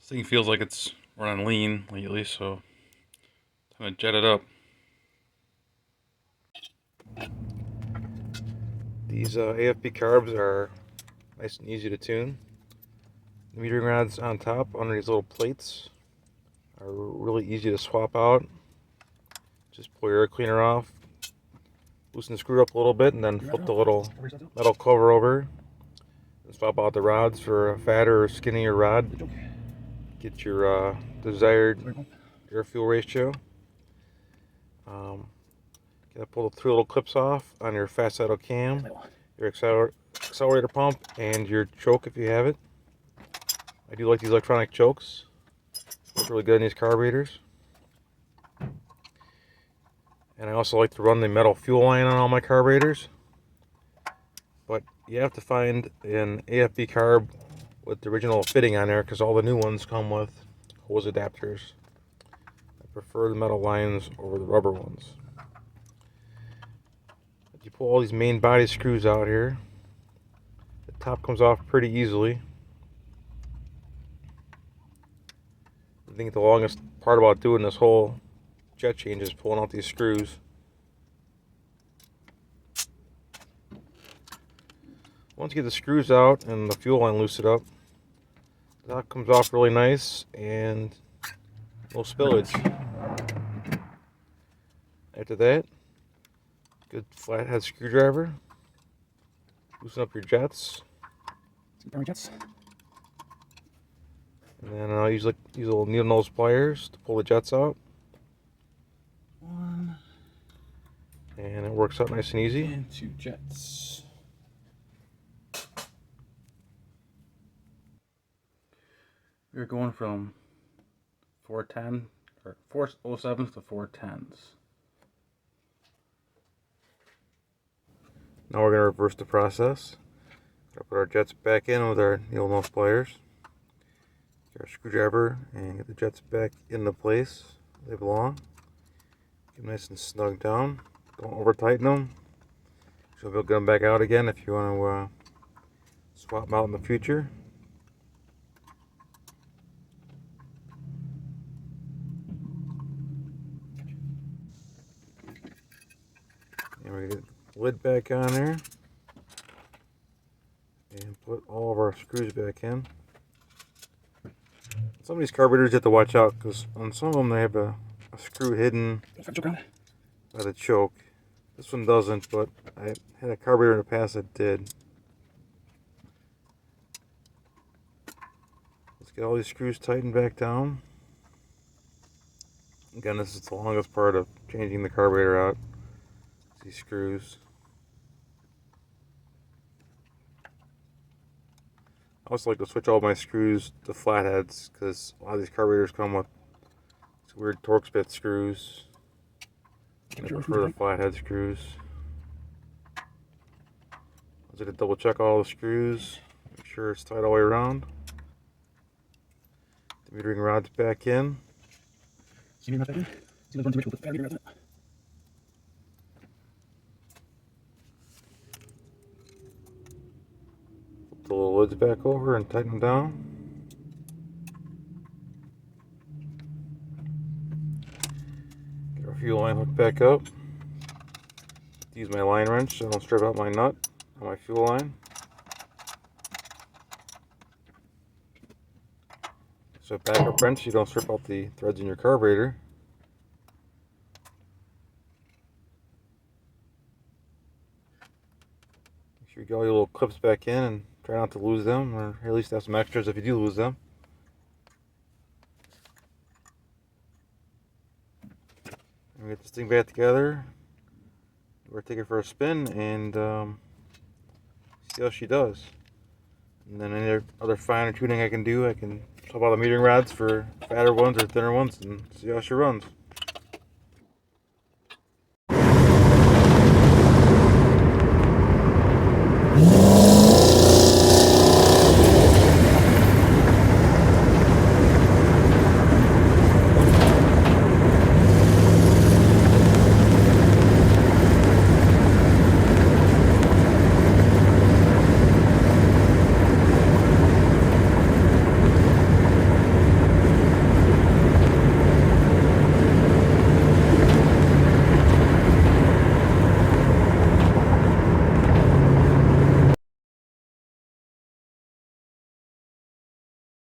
This thing feels like it's running lean lately, so I'm gonna jet it up. These AFB carbs are nice and easy to tune. The metering rods on top under these little plates are really easy to swap out. Just pull your air cleaner off, loosen the screw up a little bit, and then flip the little metal cover over and swap out the rods for a fatter or skinnier rod. Get your desired air-fuel ratio. Gotta pull the three little clips off on your fast idle cam, your accelerator pump, and your choke if you have it. I do like these electronic chokes. It's really good in these carburetors. And I also like to run the metal fuel line on all my carburetors. But you have to find an AFB carb with the original fitting on there, because all the new ones come with hose adapters. I prefer the metal lines over the rubber ones. You pull all these main body screws out here. The top comes off pretty easily. I think the longest part about doing this whole jet change is pulling out these screws. Once you get the screws out and the fuel line loosened up, that comes off really nice and no spillage. After that, good flathead screwdriver. Loosen up your jets. And then I'll use these little needle nose pliers to pull the jets out. One. And it works out nice and easy. And two jets. We're going from 410 or 407s to 410s. Now we're going to reverse the process. Gotta put our jets back in with our needle nose pliers. Get our screwdriver and get the jets back into place. They belong. Get them nice and snug down. Don't over tighten them. So you'll get them back out again if you want to swap them out in the future. And we're going to get the lid back on there. And put all of our screws back in. Some of these carburetors you have to watch out, because on some of them they have a screw hidden by the choke. This one doesn't, but I had a carburetor in the past that did. Let's get all these screws tightened back down. Again, this is the longest part of changing the carburetor out. These screws. I also like to switch all my screws to flatheads, because a lot of these carburetors come with these weird torque spit screws. I prefer the flathead screws. I was going to double check all the screws, make sure it's tight all the way around. The metering rod's back in. Flip the little lids back over and tighten them down. Get our fuel line hooked back up. Use my line wrench so I don't strip out my nut on my fuel line. So backup wrench so you don't strip out the threads in your carburetor. Make sure you get all your little clips back in and try not to lose them, or at least have some extras if you do lose them. And we get this thing back together. We're going to take it for a spin and see how she does. And then any other finer tuning I can do, I can swap out the metering rods for fatter ones or thinner ones and see how she runs.